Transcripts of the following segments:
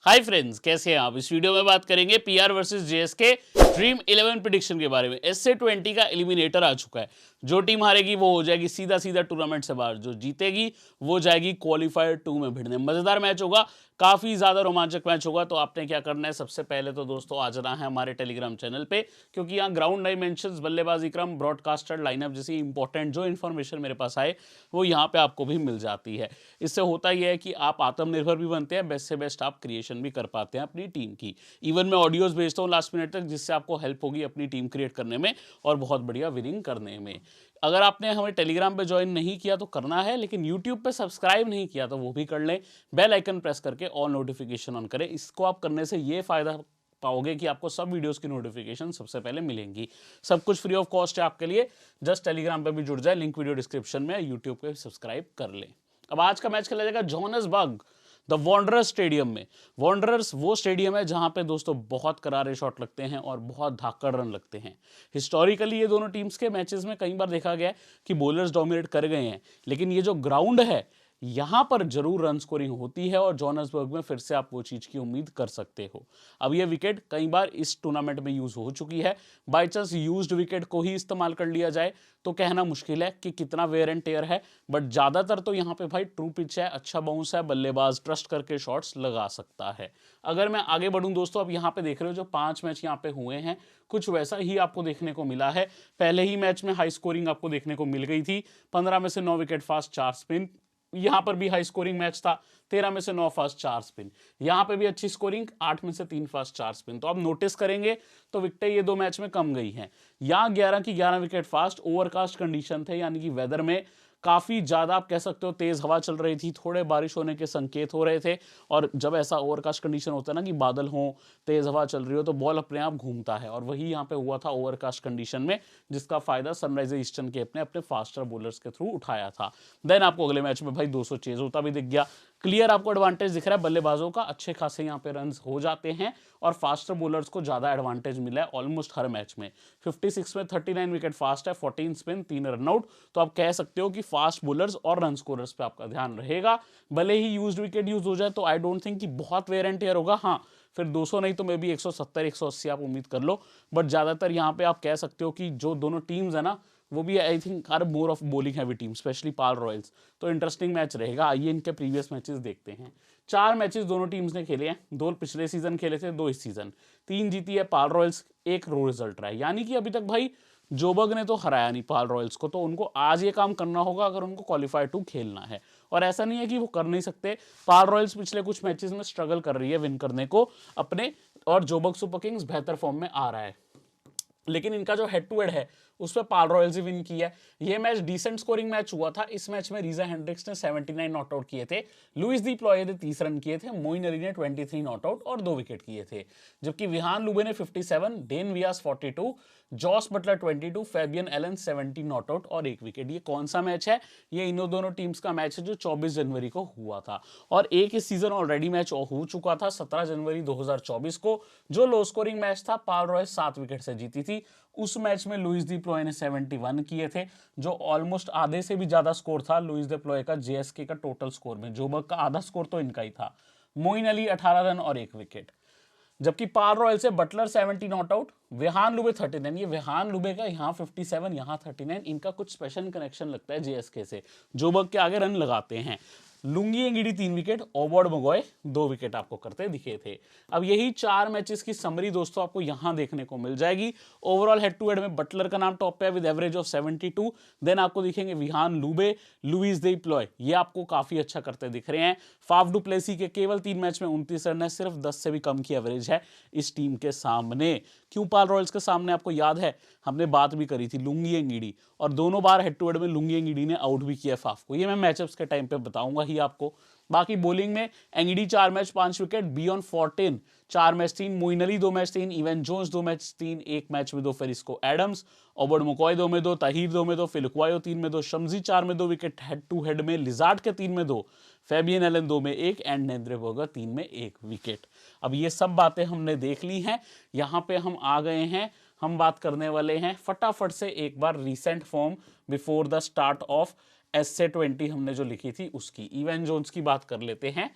Hi friends, कैसे हैं आप। इस वीडियो में बात करेंगे PR versus JSK dream 11 prediction के बारे में। SC20 का एलिमिनेटर आ चुका है। जो टीम हारेगी वो हो जाएगी सीधा सीधा टूर्नामेंट से बाहर, जो जीतेगी वो जाएगी क्वालिफायर 2 में भिड़ने। मजेदार मैच होगा, काफी ज्यादा रोमांचक मैच होगा। तो आपने क्या करना है, सबसे पहले तो दोस्तों आ जाना है हमारे टेलीग्राम चैनल पे, क्योंकि यहाँ ग्राउंड डायमेंशंस, बल्लेबाजी क्रम, ब्रॉडकास्टर लाइनअप जैसी इंपॉर्टेंट जो इन्फॉर्मेशन मेरे पास आए वो यहाँ पे आपको भी मिल जाती है। इससे होता यह है कि आप आत्मनिर्भर भी बनते हैं, बेस्ट से बेस्ट आप क्रिएशन भी कर पाते हैं अपनी टीम की। इवन मैं ऑडियोज भेजता हूँ लास्ट मिनट तक, जिससे आपको हेल्प होगी अपनी टीम क्रिएट करने में और बहुत बढ़िया विनिंग करने में। अगर आपने हमें टेलीग्राम पे ज्वाइन नहीं किया तो करना है, लेकिन यूट्यूब पे सब्सक्राइब नहीं किया तो वो भी कर लें। बेल आइकन प्रेस करके ऑल नोटिफिकेशन ऑन करें। इसको आप करने से ये फायदा पाओगे कि आपको सब वीडियोस की नोटिफिकेशन सबसे पहले मिलेंगी। सब कुछ फ्री ऑफ कॉस्ट है आपके लिए। जस्ट टेलीग्राम पे भी जुड़ जाए, लिंक वीडियो डिस्क्रिप्शन में। यूट्यूब पे सब्सक्राइब कर लें। अब आज का मैच खेला जाएगा जोहान्सबर्ग द वॉन्डरर्स स्टेडियम में। वॉन्डरर्स वो स्टेडियम है जहां पे दोस्तों बहुत करारे शॉट लगते हैं और बहुत धाकड़ रन लगते हैं। हिस्टोरिकली ये दोनों टीम्स के मैचेस में कई बार देखा गया है कि बॉलर्स डोमिनेट कर गए हैं, लेकिन ये जो ग्राउंड है यहां पर जरूर रन स्कोरिंग होती है और जोहान्सबर्ग में फिर से आप वो चीज की उम्मीद कर सकते हो। अब ये विकेट कई बार इस टूर्नामेंट में यूज हो चुकी है। बाय चांस यूज्ड विकेट को ही इस्तेमाल कर लिया जाए तो कहना मुश्किल है कि कितना वेयर एंड टेयर है, बट ज्यादातर तो यहाँ पे भाई ट्रू पिच है, अच्छा बाउंस है, बल्लेबाज ट्रस्ट करके शॉट्स लगा सकता है। अगर मैं आगे बढ़ूं दोस्तों, अब यहाँ पे देख रहे हो जो 5 मैच यहाँ पे हुए हैं, कुछ वैसा ही आपको देखने को मिला है। पहले ही मैच में हाई स्कोरिंग आपको देखने को मिल गई थी। 15 में से 9 विकेट फास्ट, 4 स्पिन। यहां पर भी हाई स्कोरिंग मैच था। 13 में से 9 फास्ट, 4 स्पिन। यहां पे भी अच्छी स्कोरिंग, 8 में से 3 फास्ट, 4 स्पिन। तो आप नोटिस करेंगे तो विकेटें ये दो मैच में कम गई हैं। यहां 11 की 11 विकेट फास्ट, ओवरकास्ट कंडीशन थे, यानी कि वेदर में काफी ज्यादा आप कह सकते हो तेज हवा चल रही थी, थोड़े बारिश होने के संकेत हो रहे थे। और जब ऐसा ओवरकास्ट कंडीशन होता है ना कि बादल हो, तेज हवा चल रही हो, तो बॉल अपने आप घूमता है, और वही यहाँ पे हुआ था ओवरकास्ट कंडीशन में, जिसका फायदा सनराइजर्स ईस्टर्न केप ने अपने फास्टर बॉलर्स के थ्रू उठाया था। देन आपको अगले मैच में भाई 200 चेज होता भी दिख गया। क्लियर आपको एडवांटेज दिख रहा है बल्लेबाजों का, अच्छे खासे यहाँ पे रन हो जाते हैं और फास्टर बॉलर्स को ज्यादा एडवांटेज मिला है ऑलमोस्ट हर मैच में। 56 में 39 विकेट फास्ट है, 14 स्पिन, 3 रनआउट। तो आप कह सकते हो कि फास्ट बॉलर्स और रन स्कोरर्स पे आपका ध्यान रहेगा। भले ही यूज्ड विकेट यूज हो जाए तो आई डोंट थिंक कि बहुत वेयर एंड टेयर होगा। हाँ, फिर 200 नहीं तो मे बी 170 180 आप उम्मीद कर लो। बट ज्यादातर यहाँ पे आप कह सकते हो कि जो दोनों टीम्स है ना, वो भी I think are more of bowling heavy team, specially Paarl Royals. तो इंटरेस्टिंग मैच रहेगा। आइए इनके प्रीवियस मैचेस देखते हैं। 4 मैचेस दोनों टीम्स ने खेले हैं। 2 पिछले सीजन खेले थे, 2 इस सीजन। 3 जीती है पाल रॉयल्स, 1 रो रिजल्ट रहा है। यानी कि अभी तक भाई जोबर्ग ने तो हराया नहीं पाल रॉयल्स को, तो उनको आज ये काम करना होगा अगर उनको क्वालिफाई 2 खेलना है। और ऐसा नहीं है कि वो कर नहीं सकते। पाल रॉयल्स पिछले कुछ मैचेस में स्ट्रगल कर रही है विन करने को अपने, और जोबर्ग सुपर किंग्स बेहतर फॉर्म में आ रहा है। लेकिन इनका जो हेड टू हेड है उस पर पाल रॉयल्स ही विन किया है। ये मैच डिसेंट स्कोरिंग मैच हुआ था। इस मैच में रीजा हेंड्रिक्स ने 79 नॉट आउट किए थे, लुइस दी प्लॉय ने 30 रन किए थे, मोइन अली ने 23 नॉट आउट और 2 विकेट किए थे। जबकि विहान लुबे ने 57, Dane Vilas 42, Jos Buttler 22, Fabian Allen 70 not out और 1 विकेट। ये कौन सा मैच है? ये इन दोनों टीम्स का मैच है जो 24 जनवरी को हुआ था। और एक इस सीजन ऑलरेडी मैच हो चुका था 17 जनवरी 2024 को, जो लो स्कोरिंग मैच था। पाल रॉयल्स 7 विकेट से जीती थी। उस मैच में लुइस दी प्लॉय ने 71 किए थे, जो ऑलमोस्ट आधे से भी ज्यादा स्कोर था लुइस दी प्लॉय का जेएसके का टोटल स्कोर में। जोबर्ग का आधा स्कोर तो इनका ही था। मोइन अली 18 रन और 1 विकेट। जबकि पाल रॉयल से बटलर 70 नॉट आउट, विहान लुबे 39। ये विहान लुबे का यहाँ 57, यहाँ 39। इनका कुछ स्पेशल कनेक्शन लगता है जेएसके से, जोबर्ग के आगे रन लगाते हैं। लुंगी एंगिडी 3 विकेट, ओबॉर्ड मगोय 2 विकेट आपको करते दिखे थे। अब यही 4 मैचेस की समरी दोस्तों आपको यहां देखने को मिल जाएगी। ओवरऑल हेड टू हेड में बटलर का नाम टॉप पे है विद एवरेज ऑफ 72। देन आपको दिखेंगे विहान लुबे, लुइस दे प्लॉय, ये आपको काफी अच्छा करते दिख रहे हैं। फाफ डू प्लेसी के केवल 3 मैच में 29 रन है, सिर्फ 10 से भी कम की एवरेज है इस टीम के सामने। क्यों पाल रॉयल्स के सामने? आपको याद है हमने बात भी करी थी लुंगी एंगिडी, और दोनों बार हेड टू हेड में लुंगी एंगिडी ने आउट भी किया फाफ को। ये मैं मैचअप्स के टाइम पे बताऊंगा ही आपको। बाकी बॉलिंग में Ngidi 4 match 5 wicket, Bjorn 14 4 match 3, Moeen Ali 2 match 3, Evan Jones 2 match 3, 1 match में 2 फेरिस्को एडम्स, ओबर्ड मकॉय 2 में 2, ताहिर 2 में 2, फिलक्वायो 3 में 2, शम्जी 4 में 2 विकेट हेड टू हेड में, लिजार्ड के 3 में 2, फेबियन एलन 2 में 1 एंड नेंद्रेबर्गर 3 में 1 विकेट। अब ये सब बातें हमने देख ली हैं। यहां पे हम आ गए हैं, हम बात करने वाले हैं फटाफट से एक बार recent form before the start of SC20 हमने जो लिखी थी उसकी। इवन जोन्स की बात कर लेते हैं।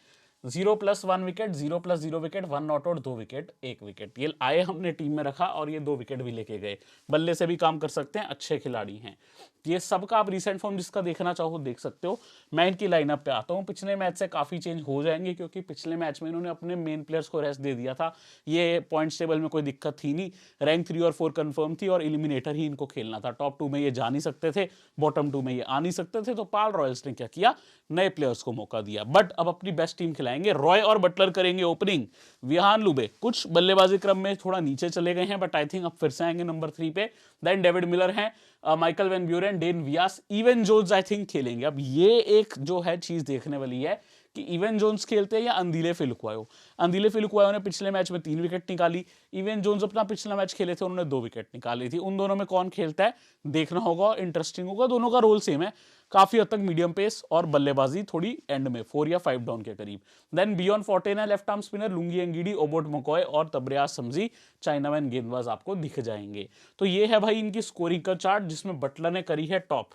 0+1 wicket, 0+0 wicket, 1 not out, 2 wicket, 1 wicket, ये आए हमने टीम में रखा और ये 2 विकेट भी लेके गए। बल्ले से भी काम कर सकते हैं, अच्छे खिलाड़ी हैं। ये सबका आप रिसेंट फॉर्म जिसका देखना चाहो देख सकते हो। मैं इनकी लाइनअप पे आता हूँ। पिछले मैच से काफी चेंज हो जाएंगे क्योंकि पिछले मैच में इन्होंने अपने मेन प्लेयर्स को रेस्ट दे दिया था। ये पॉइंट्स टेबल में कोई दिक्कत थी नहीं, रैंक 3 और 4 कंफर्म थी और एलिमिनेटर ही इनको खेलना था। टॉप 2 में ये जा नहीं सकते थे, बॉटम 2 में ये आ नहीं सकते थे। तो पाल रॉयल्स ने क्या किया, नए प्लेयर्स को मौका दिया। बट अब अपनी बेस्ट टीम खिलाएंगे। रॉय और बटलर करेंगे ओपनिंग। विहान लुबे कुछ बल्लेबाजी क्रम में थोड़ा नीचे चले गए हैं, बट आई थिंक अब फिर से आएंगे नंबर 3 पे। देन डेविड मिलर हैं, Michael van Buuren, Dane Vilas, Evan Jones I think खेलेंगे। अब ये एक जो है चीज देखने वाली है कि इवन जोन्स खेलते हैं या अंदीले फिलुक्वायो। अंदीले फिलुक्वायो ने पिछले मैच में 3 विकेट निकाली। इवन जोन्स अपना पिछला मैच खेले थे, उन्होंने 2 विकेट निकाली थी। उन दोनों में कौन खेलता है देखना होगा, इंटरेस्टिंग होगा। दोनों का रोल सेम है, काफी हद तक मीडियम पेस और बल्लेबाजी थोड़ी एंड में 4 या 5 डाउन के करीब। देन बियॉन फोर्टेन है left arm spinner, Lungi Ngidi, Obed McCoy और तबरियाज समझी चाइनामैन गेंदबाज आपको दिख जाएंगे। तो ये है भाई इनकी स्कोरिंग का चार्ट, जिसमें बटलर ने करी है टॉप।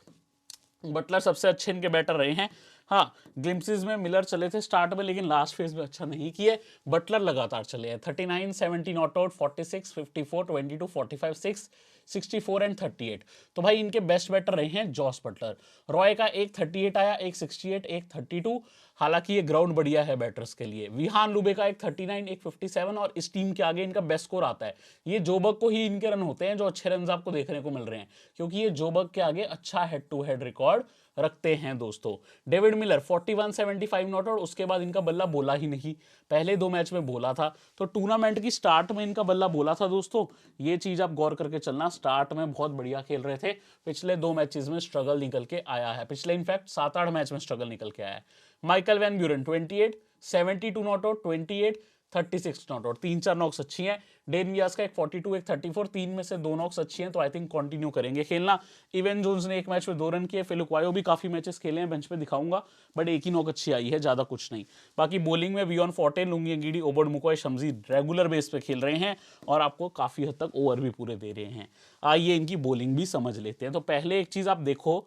बटलर सबसे अच्छे इनके बैटर रहे हैं। हाँ, ग्लिम्पसेस में मिलर चले थे स्टार्ट में, लेकिन लास्ट फेज में अच्छा नहीं किए। बटलर लगातार चले हैं, 39, 70 नॉट आउट, 46, 54, 22, 45, 6, 64 एंड 38। तो भाई इनके बेस्ट बैटर रहे हैं जॉस बटलर। रॉय का एक 38 आया, एक 68, एक 32। हालांकि ये ग्राउंड बढ़िया है बैटर्स के लिए। विहान लुबे का एक 39, एक 57 और इस टीम के आगे इनका बेस्ट स्कोर आता है। ये जोबर्ग को ही इनके रन होते हैं जो अच्छे रन आपको देखने को मिल रहे हैं, क्योंकि ये जोबर्ग के आगे अच्छा हेड टू हेड रिकॉर्ड रखते हैं दोस्तों। डेविड मिलर 41, 75 नॉट आउट, उसके बाद इनका बल्ला बोला ही नहीं। पहले 2 मैच में बोला था, तो टूर्नामेंट की स्टार्ट में इनका बल्ला बोला था दोस्तों। ये चीज आप गौर करके चलना, स्टार्ट में बहुत बढ़िया खेल रहे थे। पिछले 2 मैचेस में स्ट्रगल निकल के आया है, पिछले इनफैक्ट 7-8 मैच में स्ट्रगल निकल के आया है। Michael van Buuren 28, 72 not out, 28, 36 not out, 3-4 knocks अच्छी हैं। डेन वियास का एक 42, एक 34, 3 में से 2 नॉक्स अच्छी हैं, तो आई थिंक कंटिन्यू करेंगे खेलना। इवन जोन्स ने एक मैच में 2 रन किए। फिलुक्वायो भी काफी मैचेस खेले हैं, बेंच पे दिखाऊंगा, बट एक ही नॉक अच्छी आई है, ज्यादा कुछ नहीं। बाकी बॉलिंग में वियॉन Fortuin, Lungi Ngidi, Obed McCoy, Shamsi regular base पे खेल रहे हैं और आपको काफी हद तक ओवर भी पूरे दे रहे हैं। आइए इनकी बॉलिंग भी समझ लेते हैं। तो पहले एक चीज आप देखो,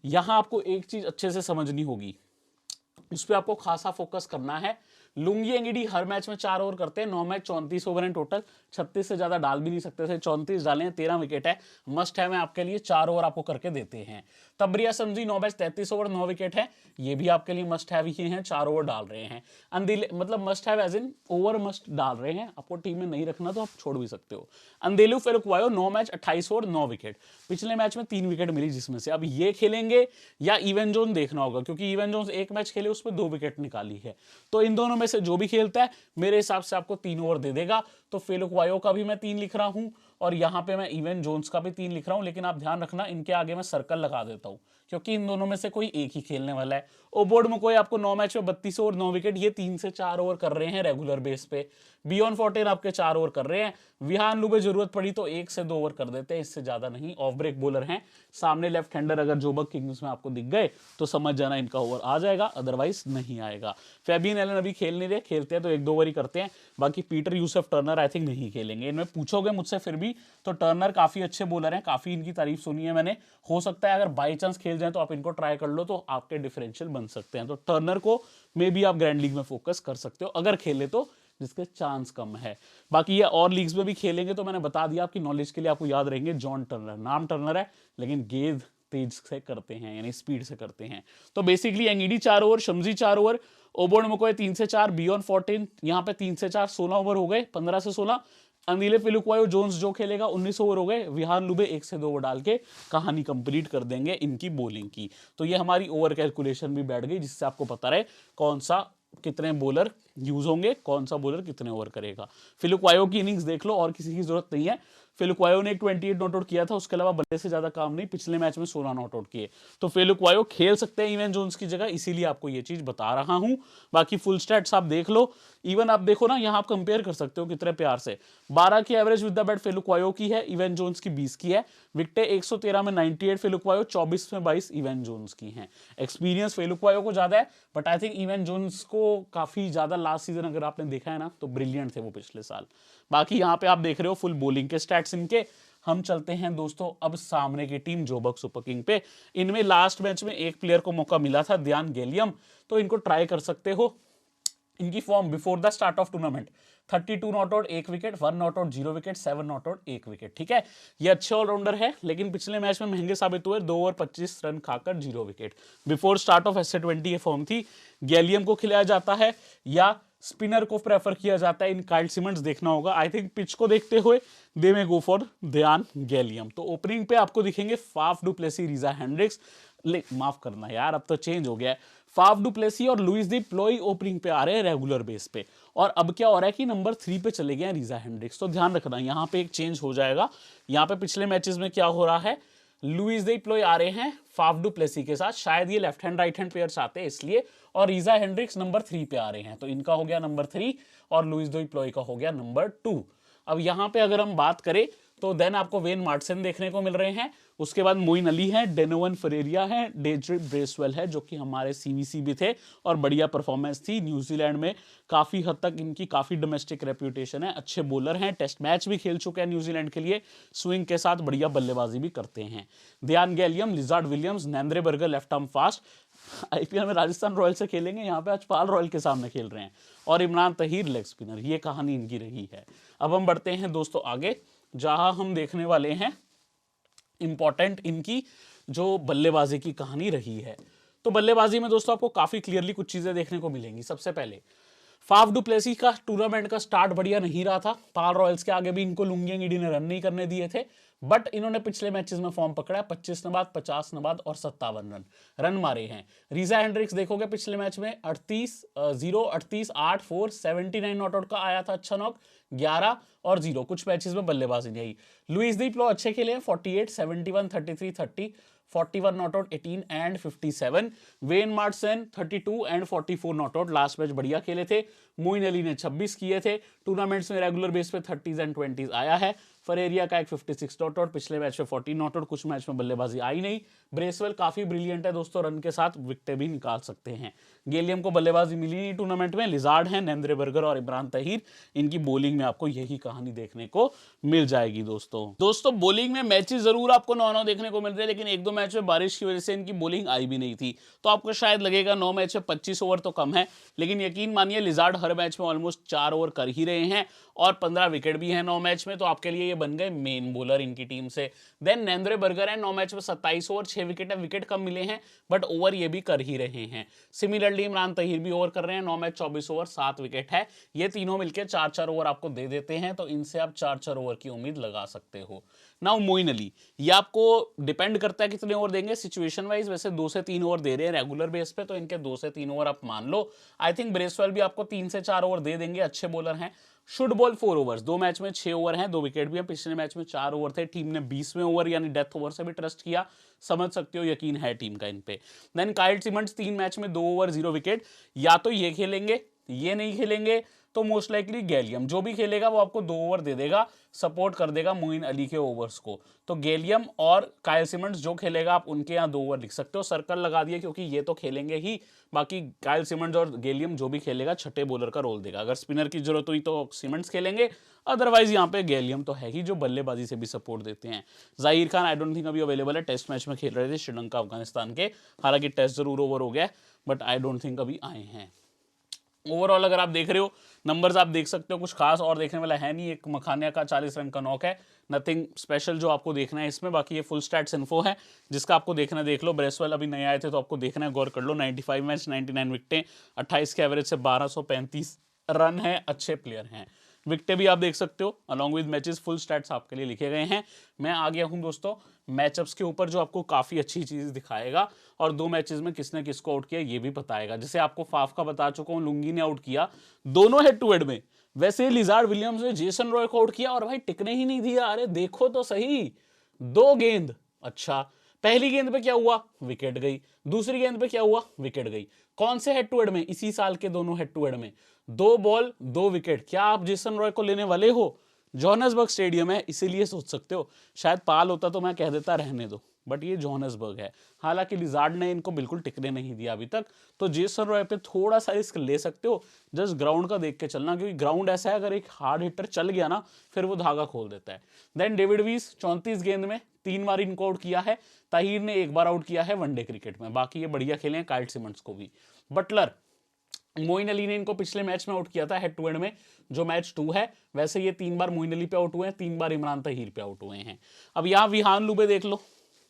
यहां आपको एक चीज अच्छे से समझनी होगी, उस पर आपको खासा फोकस करना है। लुंगी एंगिडी हर मैच में 4 ओवर करते हैं, 9 मैच 34 ओवर हैं टोटल, 36 से ज्यादा डाल भी नहीं सकते थे, 34 डाले हैं, 13 विकेट है, मस्ट है मैं आपके लिए, 4 ओवर आपको करके देते हैं। तबरिया समझी 9 मैच 33 ओवर, 9 विकेट है, ये भी आपके लिए मस्ट हैव ही हैं, 4 ओवर डाल रहे हैं। अंदिले मतलब must have edge in over must डाल रहे हैं, आपको टीम में नहीं रखना तो आप छोड़ भी सकते हो। अंदेलू फिलुक्वायो 9 मैच 28 ओवर, 9 विकेट, पिछले मैच में 3 विकेट मिली जिसमें से। अब ये खेलेंगे या इवन जोन देखना होगा, क्योंकि इवन जोन एक मैच खेले उसमें 2 विकेट निकाली है। तो इन दोनों में से जो भी खेलता है मेरे हिसाब से आपको 3 ओवर दे देगा। तो फिलुक्वायो का भी मैं 3 लिख रहा हूं और यहां पे मैं इवन जोन्स का भी 3 लिख रहा हूं, लेकिन आप ध्यान रखना इनके आगे मैं सर्कल लगा देता हूं, क्योंकि इन दोनों में से कोई एक ही खेलने वाला है। ओबोर्ड में कोई आपको 9 मैच में 32 ओवर, 9 विकेट, ये 3 से 4 ओवर कर रहे हैं रेगुलर बेस पे। बियॉन फोर्टेन आपके 4 ओवर कर रहे हैं। विहान लुबे जरूरत पड़ी तो 1 से 2 ओवर कर देते हैं, इससे ज्यादा नहीं। ऑफ ब्रेक बॉलर हैं, सामने लेफ्ट हैंडर अगर जोबर्ग किंग्स में आपको दिख गए तो समझ जाना इनका ओवर आ जाएगा, अदरवाइज नहीं आएगा। फैबियन एलन अभी खेल नहीं रहे, खेलते हैं तो 1-2 ओवर ही करते हैं। बाकी Peter Yusuf Turner I think नहीं खेलेंगे। इनमें पूछोगे मुझसे फिर भी तो टर्नर काफी अच्छे बॉलर हैं, काफी इनकी तारीफ सुनी है मैंने। हो सकता है अगर बाई चांस खेल जाए तो आप इनको ट्राई कर लो, तो आपके डिफरेंशियल बन सकते हैं। तो टर्नर को मे भी आप ग्रैंड लीग में फोकस कर सकते हो अगर खेले तो, जिसके चांस कम है। बाकी ये और लीग्स में भी खेलेंगे तो मैंने बता दिया, आपकी नॉलेज के लिए आपको याद रहेंगे। जॉन टर्नर नाम टर्नर है, लेकिन गेंद तेज से करते हैं, यानी स्पीड से करते हैं। तो बेसिकली एंगिडी 4 ओवर, शमजी 4 ओवर, ओबोर्ड मकोय 3 से 4, बियॉन 14 यहाँ पे 3 से 4, 16 ओवर हो गए, 15 से 16। अंदिले फिलुक्वायो जोन्स जो खेलेगा 19 ओवर हो गए। विहान लुबे 1 से 2 ओवर डाल के कहानी कंप्लीट कर देंगे इनकी बॉलिंग की। तो ये हमारी ओवर कैलकुलेशन भी बैठ गई, जिससे आपको पता रहे कौन सा कितने बॉलर यूज होंगे, कौन सा बॉलर कितने ओवर करेगा। फिलुक्वायो की इनिंग्स देख लो, और किसी की जरूरत नहीं है। फिलुक्वायो ने एक 28 नॉट आउट किया था, उसके अलावा बल्ले से ज्यादा काम नहीं, पिछले मैच में 16 नॉट आउट किए। तो फिलुक्वायो खेल सकते हैं इवन जोन्स की जगह, इसीलिए आपको ये चीज बता रहा हूं। बाकी फुल स्टैट्स आप देख लो, इवन आप देखो ना, यहां आप कंपेयर कर सकते हो कितने प्यार से। 12 की एवरेज विद द बैट फिलुक्वायो की है, इवन जोन्स की 20 की है। विकेटें 113 में 98 फिलुक्वायो, 24 में 22 इवन जोन्स की हैं। एक्सपीरियंस फिलुक्वायो को ज्यादा है, but I think Evan Jones को काफी ज्यादा लास्ट सीजन अगर आपने देखा है ना तो ब्रिलियंट थे वो पिछले साल। बाकी यहाँ पे आप देख रहे हो फुल बॉलिंग के स्टैट्स इनके। हम चलते हैं दोस्तों अब सामने की टीम जोबर्ग सुपर किंग पे। इनमें लास्ट मैच में एक प्लेयर को मौका मिला था, ध्यान गैलियम, तो इनको ट्राई कर सकते हो। इनकी form before the start of tournament 32 not out 1 wicket, 1 not out 0 wicket, 7 not out 1 wicket. ठीक है, ये अच्छे ऑलराउंडर है, लेकिन पिछले मैच में महंगे साबित हुए, 2 ओवर 25 रन खाकर 0 wicket. Before start of SA20 ये फॉर्म थी। गैलियम को खिलाया जाता है या स्पिनर को प्रेफर किया जाता है, इन काइल सिमंड्स देखना होगा। आई थिंक पिच को देखते हुए दे में गो फॉर ध्यान गैलियम। तो ओपनिंग पे आपको दिखेंगे Faf du Plessis, Reeza Hendricks, माफ करना यार अब तो चेंज हो गया है, फाफ डु प्लेसी और लुइस दी प्लोई ओपनिंग पे आ रहे हैं रेगुलर बेस पे। और अब क्या हो रहा है कि नंबर 3 पे चले गए हैं रीजा हेंड्रिक्स। तो ध्यान रखना यहाँ पे एक चेंज हो जाएगा। यहाँ पे पिछले मैचेस में क्या हो रहा है, लुइस दी प्लोई आ रहे हैं फाफ डु प्लेसी के साथ, शायद ये left hand right hand players आते हैं इसलिए, और रीजा हेंड्रिक्स नंबर 3 पे आ रहे हैं। तो इनका हो गया नंबर 3 और लुइस दी प्लोई का हो गया नंबर 2। अब यहाँ पे अगर हम बात करें तो देन आपको वेन मार्टसन देखने को मिल रहे हैं, उसके बाद मोइन अली है, डेनोवन फरेरिया है, डेड्रिक ब्रेसवेल है जो कि हमारे सीवीसी भी थे और बढ़िया परफॉर्मेंस थी। न्यूजीलैंड में काफ़ी हद तक इनकी काफ़ी डोमेस्टिक रेप्यूटेशन है, अच्छे बॉलर हैं, टेस्ट मैच भी खेल चुके हैं न्यूजीलैंड के लिए, स्विंग के साथ बढ़िया बल्लेबाजी भी करते हैं। Daan Galiem, Lizaad Williams, Nandre Burger left arm fast, IPL में राजस्थान रॉयल से खेलेंगे, यहाँ पे अजपाल रॉयल के सामने खेल रहे हैं, और इमरान तहीर लेग स्पिनर। ये कहानी इनकी रही है। अब हम बढ़ते हैं दोस्तों आगे, जहां हम देखने वाले हैं इंपॉर्टेंट इनकी जो बल्लेबाजी की कहानी रही है। तो बल्लेबाजी में दोस्तों आपको काफी क्लियरली कुछ चीजें देखने को मिलेंगी। सबसे पहले फाफ डु प्लेसी का टूर्नामेंट का स्टार्ट बढ़िया नहीं रहा था, पाल रॉयल्स के आगे भी इनको लुंगियांगिडी ने रन नहीं करने दिए थे, बट इन्होंने पिछले मैचेस में फॉर्म पकड़ा है, 25 नबाद 50 नबाद और 57 रन मारे हैं। रीजा हेंड्रिक्स देखोगे पिछले मैच में 38 0 38 8 4 79 नॉट आउट का आया था, अच्छा नॉक 11 और 0, कुछ मैचेस में बल्लेबाजी नहीं आई। लुइस दी प्लो अच्छे खेले हैं, 48 71 33 30 41 not out 18 and 57। When मार्टसन 32 and 44 not out, last match बढ़िया खेले थे। मोइन अली ने 26 किए थे, टूर्नामेंट्स में रेगुलर बेस पे 30s एंड 20s आया है। फरेरिया का एक 56 नॉट आउट, पिछले मैच में 40 नॉट आउट, कुछ मैच में बल्लेबाजी आई नहीं। ब्रेसवेल काफी ब्रिलियंट है दोस्तों, रन के साथ विकेटें भी निकाल सकते हैं। गैलियम को बल्लेबाजी मिली नहीं टूर्नामेंट में। लिजार्ड है, नैंद्रे बर्गर और इमरान तहीर, इनकी बॉलिंग में आपको यही कहानी देखने को मिल जाएगी दोस्तों बॉलिंग में मैचेस जरूर आपको 9-9 देखने को मिल रहे हैं, लेकिन 1-2 मैच में बारिश की वजह से इनकी बॉलिंग आई भी नहीं थी। तो आपको शायद लगेगा 9 मैच में 25 ओवर तो कम है, लेकिन यकीन मानिए लिजार्ड हर मैच में ऑलमोस्ट 4 ओवर कर ही रहे हैं और 15 विकेट भी हैं 9 मैच में, तो आपके लिए ये बन गए मेन बॉलर इनकी टीम से। देन नैंद्रे बर्गर है, 9 मैच में 27 ओवर 6 विकेट है, विकेट कम मिले हैं बट ओवर ये भी कर ही रहे हैं। सिमिलरली इमरान तहीर भी ओवर कर रहे हैं, 9 मैच 24 ओवर 7 विकेट है, ये तीनों मिलकर 4-4 ओवर आपको दे देते हैं, तो इनसे आप 4-4 ओवर की उम्मीद लगा सकते हो। नाउ मोइन अली, ये आपको डिपेंड करता है कितने ओवर देंगे सिचुएशन वाइज, वैसे 2 से 3 ओवर दे रहे हैं रेगुलर बेस पे, तो इनके 2 से 3 ओवर आप मान लो। आई थिंक ब्रेसवेल भी आपको 3 से 4 ओवर दे देंगे, अच्छे बॉलर हैं। शुड बॉल 4 ओवर्स, 2 मैच में 6 ओवर हैं, 2 विकेट भी हैं, पिछले मैच में 4 ओवर थे, टीम ने 20वें ओवर यानी डेथ ओवर से भी ट्रस्ट किया, समझ सकते हो यकीन है टीम का इन पे। देन काइल सिमंड्स 3 मैच में 2 ओवर 0 विकेट, या तो ये खेलेंगे, ये नहीं खेलेंगे, तो मोस्ट लाइकली गैलियम जो भी खेलेगा वो आपको 2 ओवर दे देगा, सपोर्ट कर देगा मोइन अली के ओवर्स को। तो गैलियम और काइल सिमंड्स जो खेलेगा आप उनके यहाँ 2 ओवर लिख सकते हो, सर्कल लगा दिए क्योंकि ये तो खेलेंगे ही, बाकी काइल सिमंड्स और गैलियम जो भी खेलेगा छठे बॉलर का रोल देगा। अगर स्पिनर की जरूरत हुई तो सिमंड्स खेलेंगे, अदरवाइज यहाँ पे गैलियम तो है ही जो बल्लेबाजी से भी सपोर्ट देते हैं। जाहिर खान आई डोंट थिंक अभी अवेलेबल है, टेस्ट मैच में खेल रहे थे श्रीलंका अफगानिस्तान के, हालांकि टेस्ट जरूर ओवर हो गया बट आई डोंट थिंक अभी आए हैं। ओवरऑल अगर आप देख रहे हो नंबर्स आप देख सकते हो, कुछ खास और देखने वाला है नहीं, एक मखानिया का 40 रन का नॉक है, नथिंग स्पेशल जो आपको देखना है इसमें, बाकी ये फुल स्टैट्स इन्फो है, जिसका आपको देखना देख लो। ब्रेसवेल अभी नए आए थे तो आपको देखना है, गौर कर लो, 95 मैच 99 विकेटें, 28 के एवरेज से 1235 रन है, अच्छे प्लेयर हैं। विकेटें भी आप देख सकते हो along with matches, full stats आपके लिए लिखे गए हैं। मैं आ गया हूं दोस्तों मैचअप्स के ऊपर, जो आपको काफ़ी अच्छी चीज़ दिखाएगा और 2 मैचेस में किसने किसको आउट किया ये भी बताएगा। जैसे आपको फाफ का बता चुका हूँ, लुंगी ने आउट किया दोनों हेड टू हेड में, वैसे लिजार्ड विलियम्स ने जेसन रॉय को आउट किया और भाई टिकने ही नहीं दिया। अरे देखो तो सही, 2 गेंद, अच्छा पहली गेंद पे क्या हुआ, विकेट गई, दूसरी गेंद पे क्या हुआ, विकेट गई। कौन से हेड टू हेड में, इसी साल के दोनों हेड टू हेड में, 2 बॉल 2 विकेट। क्या आप जेसन रॉय को लेने वाले हो? जोहान्सबर्ग स्टेडियम है इसीलिए सोच सकते हो, शायद पाल होता तो मैं कह देता रहने दो, बट ये जोहान्सबर्ग है। हालांकि लिजार्ड ने इनको बिल्कुल टिकने नहीं दिया अभी तक, तो जेसन रॉय पे थोड़ा सा रिस्क ले सकते हो, जस्ट ग्राउंड का देख के चलना, क्योंकि ग्राउंड ऐसा है अगर एक हार्ड हिटर चल गया ना फिर वो धागा खोल देता है। देन डेविड वीस 34 गेंद में 3 बार इनको आउट किया है, ताहिर ने 1 बार आउट किया है वनडे क्रिकेट में, बाकी ये बढ़िया खेले हैं, काइल सिमंड्स को भी। बटलर मोइन अली ने इनको पिछले मैच में आउट किया था हेड टू हेड में, जो मैच 2 है। वैसे ये 3 बार मोइन अली पे आउट हुए हैं, 3 बार इमरान तहीर पे आउट हुए हैं। अब यहाँ विहान लुबे देख लो,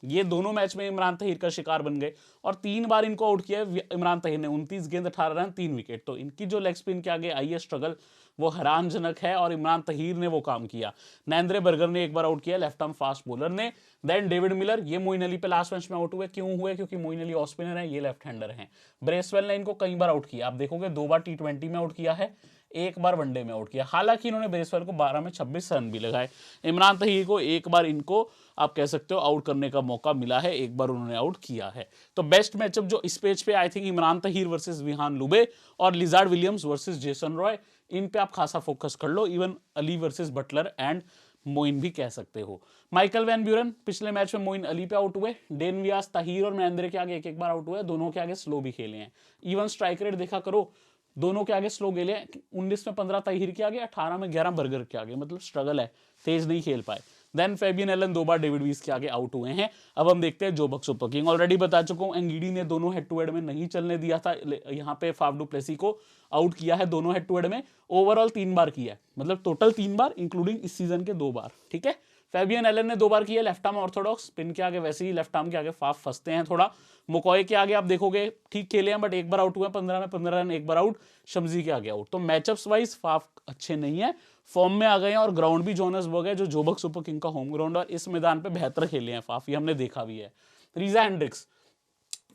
ये दोनों मैच में इमरान तहीर का शिकार बन गए और 3 बार इनको आउट किया है इमरान तहीर ने। 29 गेंद 18 रन 3 विकेट। तो इनकी जो लेग स्पिन के आगे आई है स्ट्रगल, वो हैरानजनक है और इमरान तहीर ने वो काम किया। नरेंद्र बर्गर ने एक बार आउट किया लेफ्ट आर्म फास्ट बॉलर ने। देन डेविड मिलर, ये मोइन अली पे लास्ट मैच में आउट हुए। क्यों हुए? क्योंकि मोइन अली ऑफ स्पिनर है, ये लेफ्ट हैंडर हैं। ब्रेसवेल ने इनको कई बार आउट किया, आप देखोगे 2 बार T20 में आउट किया है, 1 बार वनडे में आउट किया। हालांकि इन्होंने ब्रेसवेल को 12 में 26 रन भी लगाए। इमरान तहीर को 1 बार इनको आप कह सकते हो आउट करने का मौका मिला है, 1 बार उन्होंने आउट किया है। तो बेस्ट मैचअप जो इस पेज पे I think Imran Tahir versus विहान लुबे और Lizaad Williams versus Jason Roy, इन पे आप खासा फोकस कर लो। Even Ali versus Buttler and Moeen भी कह सकते हो। माइकल वैन ब्यूरन पिछले मैच में मोइन अली पे आउट हुए। डेन वियास तहीर और महेंद्र के आगे 1-1 बार आउट हुए, दोनों के आगे स्लो भी खेले हैं। इवन स्ट्राइक रेट देखा करो, दोनों के आगे स्लो खेले। 19 में 15 तहीर के आगे, 18 में 11 बर्गर के आगे, मतलब स्ट्रगल है, तेज नहीं खेल पाए। देन फेबियन एलन 2 बार डेविड वीस के आगे आउट हुए हैं। अब हम देखते हैं जो बक्स सुपर किंग। ऑलरेडी बता चुका हूं, एंगीडी ने दोनों हेड टू हेड में नहीं चलने दिया था, यहाँ पे फाफ डू प्लेसी को आउट किया है दोनों हेड टू हेड में। ओवरऑल 3 बार किया है, मतलब टोटल 3 बार इंक्लूडिंग इस सीजन के 2 बार। ठीक है, फेबियन एलन ने 2 बार किया लेफ्ट आर्म ऑर्थोडॉक्स, स्पिन के आगे वैसे ही लेफ्ट आर्म के आगे फाफ फंसते हैं थोड़ा। मुकॉय के आगे आप देखोगे ठीक खेले हैं, बट 1 बार आउट हुए 15 में 15 रन, 1 बार आउट। शम्जी के आगे आउट। तो मैचअप्स वाइज फाफ अच्छे नहीं है, फॉर्म में आ गए हैं और ग्राउंड भी जोहान्सबर्ग है, जो जोबर्ग सुपर किंग का होम ग्राउंड, और इस मैदान पे बेहतर खेले हैं फाफ, ये हमने देखा भी है। रीजा हेंड्रिक्स,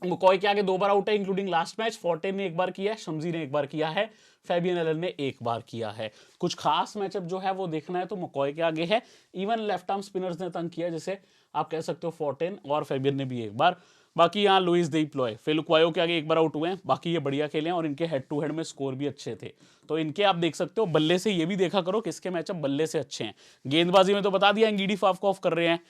मुकॉय के आगे 2 बार आउट है इंक्लूडिंग लास्ट मैच। फोर्टे ने 1 बार किया है, शम्जी ने 1 बार किया है, फेबियन एलन ने 1 बार किया है। कुछ खास मैचअप जो है वो देखना है तो मुकॉय के आगे है। इवन लेफ्ट आर्म स्पिनर्स ने तंग किया, जैसे आप कह सकते हो फोर्टेन, और फेबियन ने भी 1 बार। बाकी यहाँ लुइस दे प्लॉय, फेलुक्वायो के आगे 1 बार आउट हुए हैं, बाकी ये बढ़िया खेले हैं और इनके हेड टू हेड में स्कोर भी अच्छे थे। तो इनके आप देख सकते हो बल्ले से, ये भी देखा करो किसके मैचअप बल्ले से अच्छे हैं। गेंदबाजी में तो बता दिया एंगीडी फाफ को ऑफ कर रहे हैं,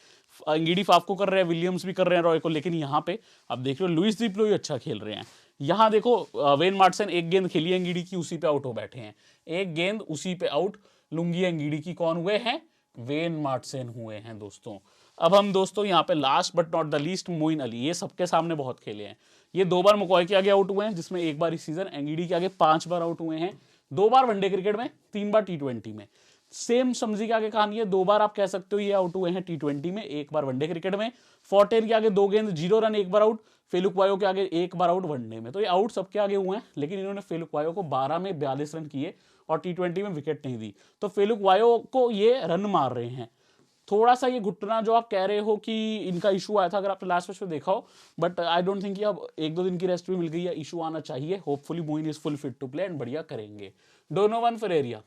एंगीडी फाफ को कर रहे हैं, विलियम्स भी कर रहे हैं रॉय को, लेकिन यहाँ पे आप देख रहे हो लुइस दी प्लॉय अच्छा खेल रहे हैं। यहाँ देखो वेन मार्टसन 1 गेंद खेली एंगीडी की, उसी पे आउट हो बैठे हैं, 1 गेंद उसी पे आउट। लुंगी एंगीडी की कौन हुए हैं? वेन मार्टसन हुए हैं दोस्तों। अब हम दोस्तों यहाँ पे last but not the least Moeen Ali, ये सबके सामने बहुत खेले हैं। ये 2 बार मुकॉय के आगे आउट हुए हैं, जिसमें 1 बार इस सीजन। एंगीडी के आगे 5 बार आउट हुए हैं, 2 बार वनडे क्रिकेट में, 3 बार T20 में। सेम शम्जी के आगे कहानी है, 2 बार आप कह सकते हो ये आउट हुए हैं T20 में, 1 बार वनडे क्रिकेट में। फोर्टेन के आगे 2 गेंद 0 रन, 1 बार आउट। फेलुक्वायो के आगे 1 बार आउट वनडे में। तो ये आउट सबके आगे हुए हैं, लेकिन इन्होंने फेलुक्वायो को 12 में 42 रन किए और T20 में विकेट नहीं दी। तो फेलुक्वायो को ये रन मार रहे हैं। थोड़ा सा ये घुटना जो आप कह रहे हो कि इनका इशू आया था, अगर आपने लास्ट मैच में देखा हो, बट आई डोंट थिंक कि अब 1-2 दिन की रेस्ट भी मिल गई है, इशू आना चाहिए। Hopefully Moeen is full fit to play and बढ़िया करेंगे। डोनोवन फेरेरा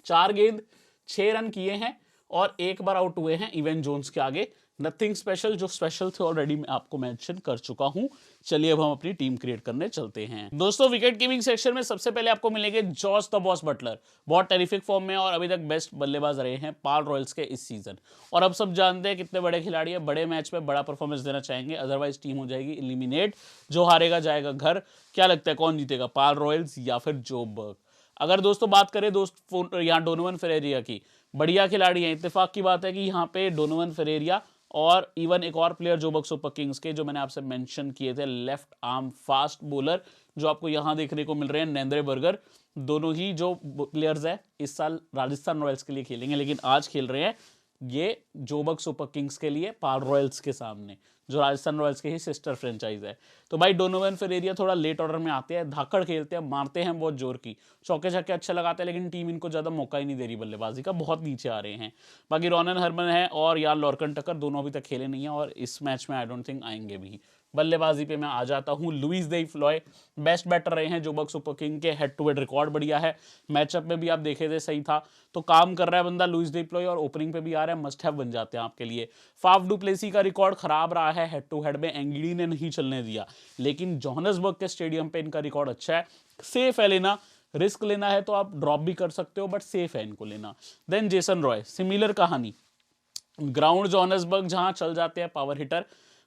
4 गेंद 6 रन किए हैं और 1 बार आउट हुए हैं इवन जोन्स के आगे। नथिंग स्पेशल, जो स्पेशल थे ऑलरेडी मैं आपको मेंशन कर चुका हूं। चलिए अब हम अपनी टीम क्रिएट करने चलते हैं। दोस्तों विकेट कीपिंग सेक्शन में सबसे पहले आपको मिलेंगे जॉस द बॉस बटलर, बहुत टेरिफिक फॉर्म में और अभी तक बेस्ट बल्लेबाज रहे हैं पाल रॉयल्स के इस सीजन। और अब सब जानते हैं कितने बड़े खिलाड़ी है, बड़े मैच में बड़ा परफॉर्मेंस देना चाहेंगे, अदरवाइज टीम हो जाएगी एलिमिनेट। जो हारेगा जाएगा घर। क्या लगता है कौन जीतेगा, पाल रॉयल्स या फिर जो बर्ग? अगर दोस्तों बात करें यहाँ डोनोवन फेरेरा की, बढ़िया खिलाड़ी है। इत्तेफाक की बात है कि यहाँ पे डोनोवन फेरेरा और इवन एक और प्लेयर जोबर्ग सुपर किंग्स के, जो मैंने आपसे मेंशन किए थे, लेफ्ट आर्म फास्ट बॉलर जो आपको यहाँ देखने को मिल रहे हैं, नरेंद्र बर्गर, दोनों ही जो प्लेयर्स है इस साल राजस्थान रॉयल्स के लिए खेलेंगे, लेकिन आज खेल रहे हैं ये जोबर्ग सुपर किंग्स के लिए पाल रॉयल्स के सामने, जो राजस्थान रॉयल्स के ही सिस्टर फ्रेंचाइज है। तो भाई डोनोवन फेरेरा थोड़ा लेट ऑर्डर में आते हैं, धाकड़ खेलते हैं, मारते हैं बहुत जोर की, चौके छक्के अच्छा लगाते हैं, लेकिन टीम इनको ज़्यादा मौका ही नहीं दे रही बल्लेबाजी का, बहुत नीचे आ रहे हैं। बाकी रोनन हरमन है और यार लॉर्कन टकर, दोनों अभी तक खेले नहीं है और इस मैच में आई डोंट थिंक आएंगे भी। बल्लेबाजी पे मैं आ जाता हूँ, लुइस दे फ्लॉय बेस्ट बैटर रहे हैं जोबर्ग सुपर किंग के, हेड टू हेड रिकॉर्ड बढ़िया है, मैचअप में भी आप देखे थे सही था, तो काम कर रहा है बंदा लुइस दे फ्लॉय, और ओपनिंग पे भी आ रहा है, मस्ट हैव बन जाते हैं आपके लिए। फाफ डू प्लेसी का रिकॉर्ड खराब रहा है हेड टू हेड में, एंगीडी ने नहीं चलने दिया, लेकिन जोहान्सबर्ग के स्टेडियम पे इनका रिकॉर्ड अच्छा है। सेफ है लेना, रिस्क लेना है तो आप ड्रॉप भी कर सकते हो, बट सेफ है इनको लेना। देन जेसन रॉय, सिमिलर कहानी, ग्राउंड जोहान्सबर्ग जहां चल जाते हैं पावर हिटर,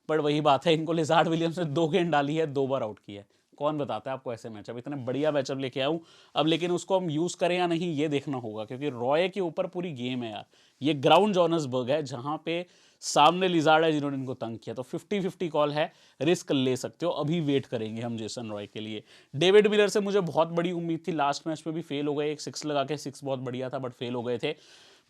बट वही बात है, इनको लिजार्ड विलियम्स ने 2 गेंद डाली है, 2 बार आउट किया है। कौन बताता है आपको ऐसे मैचअप, इतने बढ़िया मैचअप लेके आऊं अब, लेकिन उसको हम यूज करें या नहीं ये देखना होगा, क्योंकि रॉय के ऊपर पूरी गेम है यार। ये ग्राउंड जोहान्सबर्ग है जहां पे सामने लिजार्ड है जिन्होंने इनको तंग किया। तो 50-50 कॉल है, रिस्क ले सकते हो, अभी वेट करेंगे हम जेसन रॉय के लिए। डेविड मिलर से मुझे बहुत बड़ी उम्मीद थी, लास्ट मैच में भी फेल हो गए, एक 6 लगा के 6 बहुत बढ़िया था बट फेल हो गए थे।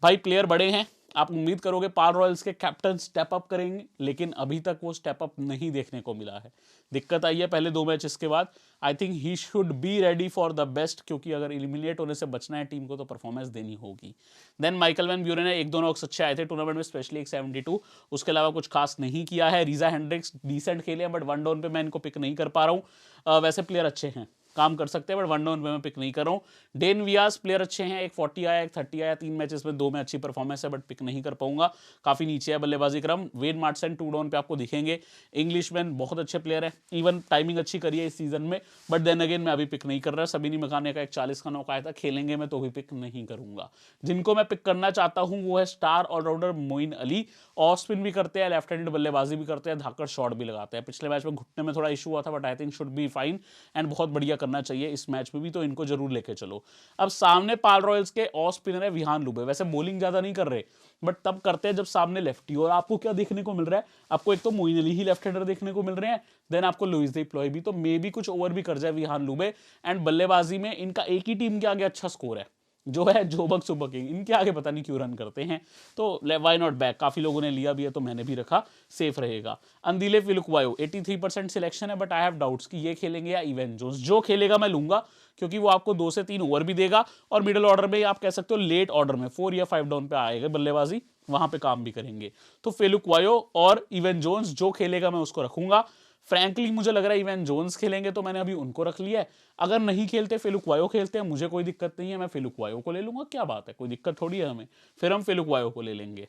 भाई प्लेयर बड़े हैं, आप उम्मीद करोगे पाल रॉयल्स के कैप्टन स्टेप अप करेंगे, लेकिन अभी तक वो स्टेप अप नहीं देखने को मिला है। दिक्कत आई है पहले 2 मैचेस के बाद। I think he should be ready for the best, क्योंकि अगर एलिमिनेट होने से बचना है टीम को तो परफॉर्मेंस देनी होगी। देन माइकल वैन ब्यूरेन है, 1-2 नॉक्स अच्छे आए थे टूर्नामेंट में, स्पेशली एक 72, उसके अलावा कुछ खास नहीं किया है। रीजा हेंड्रिक्स डिसेंट खेले बट 1 डाउन पे मैं इनको पिक नहीं कर पा रहा हूँ। वैसे प्लेयर अच्छे हैं, काम कर सकते हैं, बट 1 डाउन पे मैं पिक नहीं कर रहा हूँ। डेन वियास प्लेयर अच्छे हैं, एक 40 आया, एक 30 आया, 3 मैचेस में 2 में अच्छी परफॉर्मेंस है, बट पिक नहीं कर पाऊंगा, काफी नीचे है बल्लेबाजी क्रम। वेन मार्टसन 2 डाउन पे आपको दिखेंगे, इंग्लिशमैन बहुत अच्छे प्लेयर है, इवन टाइमिंग अच्छी करी है इस सीजन में, बट देन अगेन मैं अभी पिक नहीं कर रहा। सबिनी मकाने का एक 40 का नौका आया था, खेलेंगे मैं तो भी पिक नहीं करूंगा। जिनको मैं पिक करना चाहता हूं वो है star allrounder Moeen Ali, off spin भी करते हैं, लेफ्ट हैंडेड बल्लेबाजी भी करते हैं, धाकड़ शॉट भी लगाते हैं। पिछले मैच में घुटने में थोड़ा इशू हुआ था, but I think should be fine and बहुत बढ़िया करना चाहिए इस मैच में भी, तो इनको जरूर लेके चलो। अब सामने पाल रॉयल्स के ऑफ स्पिनर है विहान लुबे, वैसे बॉलिंग ज्यादा नहीं कर रहे बट तब करते हैं जब सामने लेफ्टी। और आपको क्या देखने को मिल रहा है, आपको एक तो मोइन अली ही लेफ्ट हैंडर देखने को मिल रहे हैं, देन आपको लुइस दी प्लॉय भी, तो मे भी कुछ ओवर भी कर जाए विहान लुबे। एंड बल्लेबाजी में इनका एक ही टीम के आगे अच्छा स्कोर है, जो है जोबक सुबक, इनके आगे पता नहीं क्यों रन करते हैं, तो वाई नॉट बैक। काफी लोगों ने लिया भी है तो मैंने भी रखा, सेफ रहेगा। अंदिले फिलुक्वायो 83% सिलेक्शन है, बट आई हैव डाउट्स कि ये खेलेंगे या इवेन जोन्स। जो खेलेगा मैं लूंगा, क्योंकि वो आपको 2 से 3 ओवर भी देगा, और मिडिल ऑर्डर में आप कह सकते हो लेट ऑर्डर में 4 या 5 डाउन पे आएगा बल्लेबाजी, वहां पे काम भी करेंगे। तो फेलुक्वायो और इवेन जोन्स, जो खेलेगा मैं उसको रखूंगा। फ्रैंकली मुझे लग रहा है इवेन जोन्स खेलेंगे, तो मैंने अभी उनको रख लिया है। अगर नहीं खेलते फेलुक्वायो खेलते हैं, मुझे कोई दिक्कत नहीं है, मैं फेलुक्वायो को ले लूंगा, क्या बात है, कोई दिक्कत थोड़ी है हमें, फिर हम फेलुक्वायो को ले लेंगे।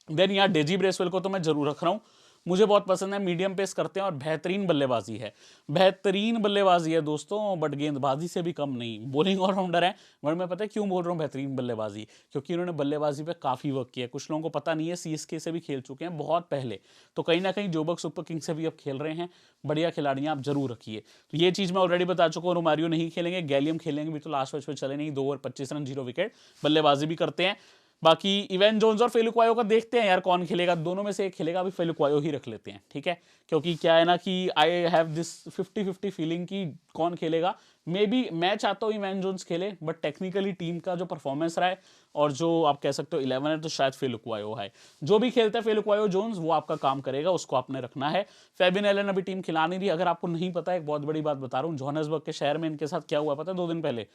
देन यहाँ डेजी ब्रेसवेल को तो मैं जरूर रख रहा हूँ, मुझे बहुत पसंद है, मीडियम पेस करते हैं और बेहतरीन बल्लेबाजी है, बेहतरीन बल्लेबाजी है दोस्तों, बट गेंदबाजी से भी कम नहीं। बॉलिंग ऑलराउंडर है, बट मैं पता है क्यों बोल रहा हूँ बेहतरीन बल्लेबाजी, क्योंकि उन्होंने बल्लेबाजी पे काफी वर्क किया है। कुछ लोगों को पता नहीं है, सीएसके से भी खेल चुके हैं बहुत पहले, तो कहीं ना कहीं जोबक सुपर किंग से भी अब खेल रहे हैं, बढ़िया खिलाड़ी हैं, आप जरूर रखिए। तो ये चीज मैं ऑलरेडी बता चुका हूँ। रोमारियो नहीं खेलेंगे, गैलियम खेलेंगे भी, तो लास्ट मैच में चले नहीं, 2 ओवर 25 रन 0 विकेट, बल्लेबाजी भी करते हैं। बाकी इवेन जोन्स और फेलुक्वायो का देखते हैं यार कौन खेलेगा, दोनों में से एक खेलेगा, अभी फेलुक्वायो ही रख लेते हैं, ठीक है, क्योंकि क्या है ना कि आई हैव दिस 50-50 फीलिंग कि कौन खेलेगा। मे बी मैं चाहता हूँ इवेन जोन्स खेले, बट टेक्निकली टीम का जो परफॉर्मेंस रहा है और जो आप कह सकते हो 11 है, तो शायद फेलुक्वायो है। जो भी खेलता है फेलुक्वायो जोन्स, वो आपका काम करेगा, उसको आपने रखना है। फेबिन एलन अभी टीम खिला नहीं रही, अगर आपको नहीं पता, एक बहुत बड़ी बात बता रहा हूँ, जोहान्सबर्ग के शहर में इनके साथ क्या हुआ पता है, 2 दिन पहले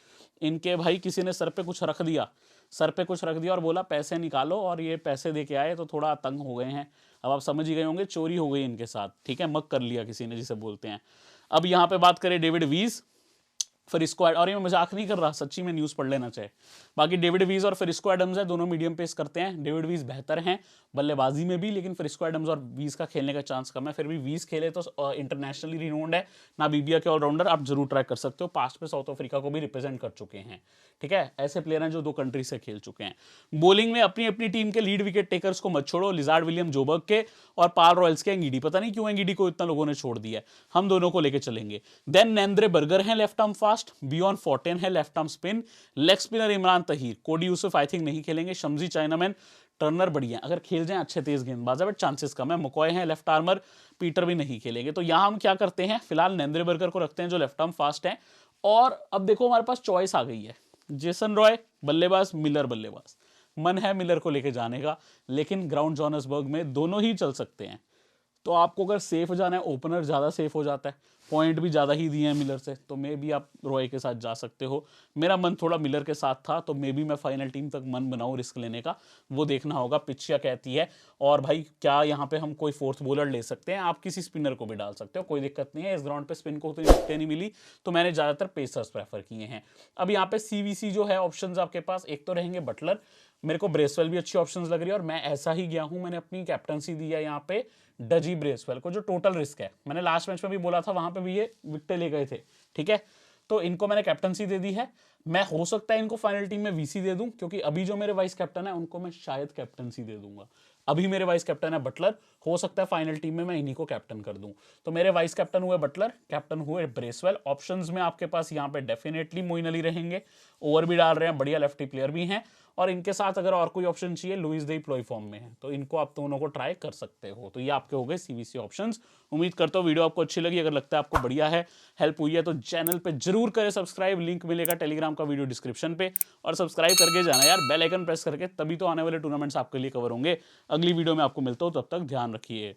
इनके भाई किसी ने सर पे कुछ रख दिया, सर पे कुछ रख दिया और बोला पैसे निकालो, और ये पैसे दे के आए, तो थोड़ा तंग हो गए हैं। अब आप समझ ही गए होंगे, चोरी हो गई इनके साथ, ठीक है, मग कर लिया किसी ने, जिसे बोलते हैं। अब यहाँ पे बात करें डेविड वीज, फिरिस्को, और ये मैं मजाक नहीं कर रहा, सच्ची में न्यूज़ पढ़ लेना चाहिए। बाकी डेविड वीज और फिरिस्को एडम्स है, दोनों मीडियम पेस करते हैं। डेविड वीज बेहतर हैं बल्लेबाजी में भी, लेकिन फिरिस्को एडम्स और वीज का खेलने का चांस कम है। फिर भी वीज खेले तो इंटरनेशनली रिनोन्ड है, नामीबिया के ऑलराउंडर, आप जरूर ट्राई कर सकते हो, पास्ट में साउथ अफ्रीका को भी रिप्रेजेंट कर चुके हैं, ठीक है। ऐसे प्लेयर हैं जो 2 कंट्री से खेल चुके हैं। बॉलिंग में अपनी अपनी टीम के लीड विकेट टेकर्स को मत छोड़ो, लिजार्ड विलियम जोबर्ग के और पाल रॉयल्स के एंगीडी, पता नहीं क्यों एंगीडी को इतना लोगों ने छोड़ दिया है, हम दोनों को लेके चलेंगे। देन नेंद्रे बर्गर हैं लेफ्ट आर्म फास्ट, बियॉन फोर्टेन है left arm spin, leg spinner Imran तहीर, कोडी यूसुफ आई थिंक नहीं खेलेंगे, शम्जी चाइनामैन, टर्नर बढ़िया, अगर खेल जाए अच्छे तेज गेंदबाज है, बट चांसेस कम है। मकॉय है लेफ्ट आर्मर, पीटर भी नहीं खेलेंगे। तो यहां हम क्या करते हैं, फिलहाल नेंद्रे बर्गर को रखते हैं जो लेफ्ट आर्म फास्ट है। और अब देखो हमारे पास चॉइस आ गई है, जेसन रॉय बल्लेबाज, मिलर बल्लेबाज, मन है मिलर को लेके जाने का, लेकिन ग्राउंड जोहान्सबर्ग में दोनों ही चल सकते हैं। तो आपको अगर सेफ जाना है, ओपनर ज़्यादा सेफ हो जाता है, पॉइंट भी ज़्यादा ही दिए हैं मिलर से, तो मे भी आप रॉय के साथ जा सकते हो। मेरा मन थोड़ा मिलर के साथ था, तो मे भी मैं फाइनल टीम तक मन बनाऊँ रिस्क लेने का, वो देखना होगा पिच क्या कहती है। और भाई क्या यहाँ पे हम कोई 4th बॉलर ले सकते हैं, आप किसी स्पिनर को भी डाल सकते हो, कोई दिक्कत नहीं है। इस ग्राउंड पे स्पिन को तो विकेटें नहीं मिली, तो मैंने ज़्यादातर पेसर्स प्रेफर किए हैं। अब यहाँ पे CVC जो है ऑप्शंस आपके पास, एक तो रहेंगे बटलर, मेरे को ब्रेसवेल भी अच्छी ऑप्शंस लग रही है, और मैं ऐसा ही गया हूं, मैंने अपनी कैप्टनसी दी है यहाँ पे डजी ब्रेसवेल को, जो टोटल रिस्क है, मैंने लास्ट मैच में भी बोला था, वहां पे भी ये विकेट ले गए थे, ठीक है। तो इनको मैंने कैप्टनसी दे दी है। मैं हो सकता है इनको फाइनल टीम में VC दे दूं, क्योंकि अभी जो मेरे वाइस कैप्टन है उनको मैं शायद कैप्टनसी दे दूंगा। अभी मेरे वाइस कैप्टन है बटलर, हो सकता है फाइनल टीम में मैं इन्हीं को कैप्टन कर दूं। तो मेरे वाइस कैप्टन हुए बटलर, कैप्टन हुए ब्रेसवेल। ऑप्शंस में आपके पास यहाँ पे डेफिनेटली मोइन अली रहेंगे, ओवर भी डाल रहे हैं, बढ़िया लेफ्टी प्लेयर भी हैं। और इनके साथ अगर और कोई ऑप्शन चाहिए, लुइस दे प्लोई फॉर्म में है, तो इनको आप दोनों को ट्राई कर सकते हो। तो ये आपके हो गए सीवीसी ऑप्शंस। उम्मीद करता हूँ वीडियो आपको अच्छी लगी। अगर लगता है आपको बढ़िया है, हेल्प हुई है, तो चैनल पे जरूर करें सब्सक्राइब, लिंक मिलेगा टेलीग्राम का वीडियो डिस्क्रिप्शन पे। और सब्सक्राइब करके जाना यार, बेल आइकन प्रेस करके, तभी तो आने वाले टूर्नामेंट्स आपके लिए कवर होंगे। अगली वीडियो में आपको मिलता हूँ, तब तक ध्यान रखिए।